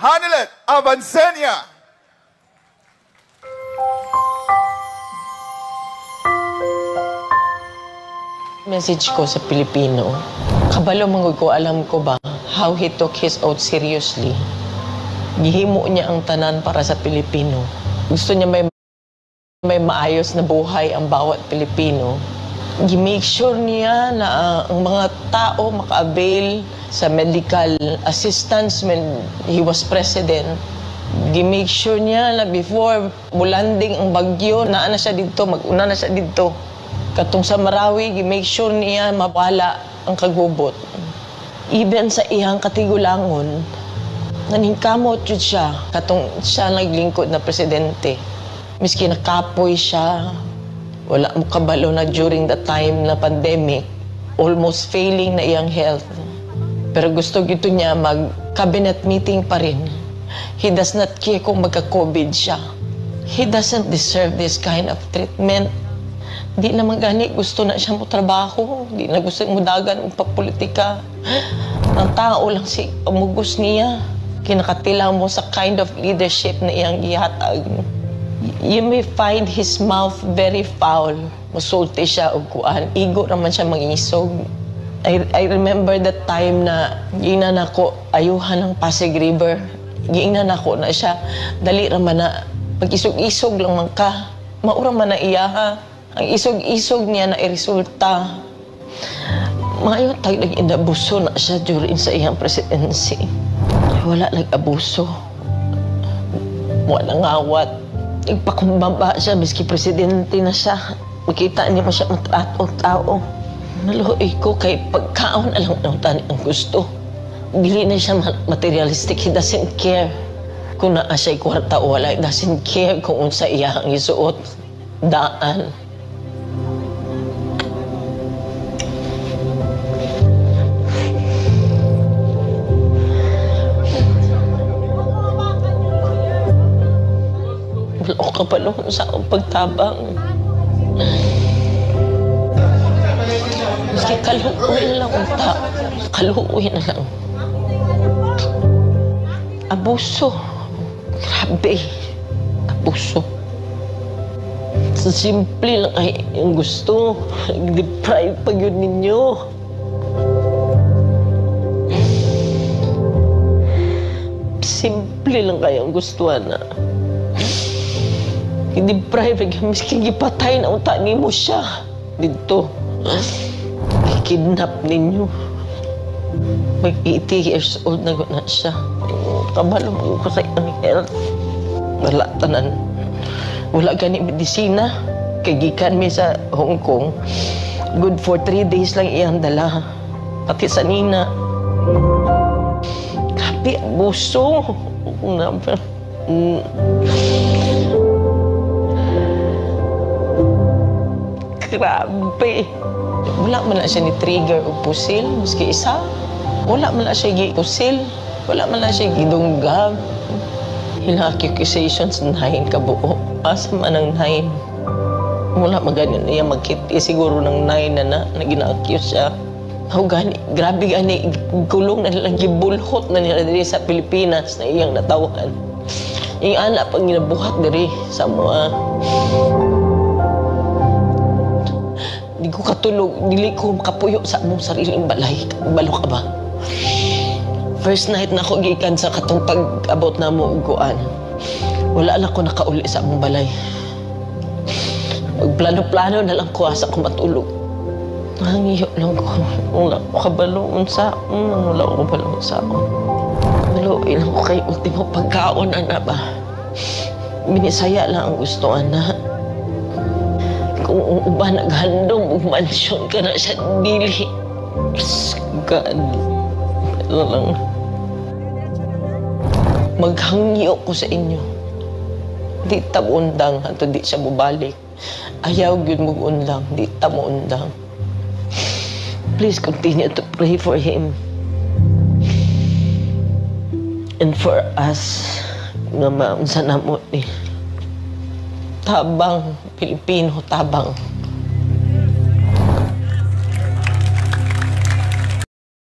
Hanilet Avancenia. Message ko sa Pilipino, kabalo mangod ko, alam ko ba how he took his oath seriously. Gihimo niya ang tanan para sa Pilipino. Gusto niya may maayos na buhay ang bawat Pilipino. Gi-make sure niya na ang mga tao maka-avail sa medical assistance when he was president. Gi-make sure niya na before mulanding ang bagyo, naa na siya dito, mag-una na siya dito. Katong sa Marawi, gi-make sure niya mawala ang kagubot. Even sa iyang katigulangon, naningkamot yun siya. Katong siya naglingkod na presidente. Miski nakapoy siya, wala mo kabalo na during the time na pandemic, almost failing na iyang health. Pero gusto gito niya mag-cabinet meeting pa rin. He does not care kung magka-COVID siya. He doesn't deserve this kind of treatment. Di naman gani, gusto na siya mo trabaho. Di na gusto mo dagan ang papolitika. Ang tao lang si amugos niya. Kinakatila mo sa kind of leadership na iyang gihatag. You may find his mouth very foul. Masulti siya o kuan. Igo naman siya mangisog. I remember that time na giingnan ako ayuhan ng Pasig River. Giingnan ako na siya. Dali raman na pag-isog-isog lang man ka. Maura man na iya ha. Ang isog-isog niya na iresulta. Ngayon, nag-inabuso na siya during sa iyang presidency. Wala nag-abuso. Wala ngawat. Nagpakumbaba siya, miski presidente na siya. Makita niya mo siya matrato tao. Naluhoy ko kay pagkaon na lang ng tani ang gusto. Dili na siya materialistic. He doesn't care kung naa siya'y kwarta o wala. He doesn't care kung unsa iya ang isuot. Daan. Wala ko kapalong sa akong pagtabang. Maski kaluoy na lang ang tao. Kaluoy na lang. Abuso. Grabe. Abuso. Sa simple lang ay yung gusto. Deprive pa yun ninyo. Simple lang kayang gustuhan na. I-deprive, miski gipatay na unta nimo siya. Dito. Kidnap ninyo. Mag-80 years old na guna siya. Kabalo mo ko sa iyang health. Wala tanan. Wala gani medisina. Kagikan mi sa Hong Kong. Good for 3 days lang iyang dala. Pati sa nina. Grabe, abuso. Grabe. Wala man na siya ni-trigger o pusil, maski isa. Wala man na siya gi-pusil. Wala man na siya gidunggab. Hila accusations 9 kabuo. Asa man ang 9. Wala maganin niya magkiti siguro ng 9 na gina-accuse siya. How gani, grabe gani, gulong na nilang gibulhot na nila diri sa Pilipinas na iyang natawan. Yung anak pag ginabuhat diri sa mga. Di ko katulog, dili ko makapuyo sa among sariling balay. Balo ka ba? First night na ako gikan sa katong pag-abot na mo uguan. Wala lang ko nakauli sa among balay. Magplano-plano na lang ko asa ko matulog. Nangiyo lang ko. Wala ko kabaloon sa wala ko kabaloon sa ako. Maluoy lang ko kay ultimo pagkaon, ana ba? Minisaya lang ang gustuhan na. Kung uba naghandong, mansyon ka na sa dili. God. Ano lang. Maghangyo ko sa inyo. Di tabundang, hato di siya bubalik. Ayaw yun mag-undang, di tabundang. Please continue to pray for him. And for us, nga maunsa na mo ni. Tabang, Pilipino, tabang.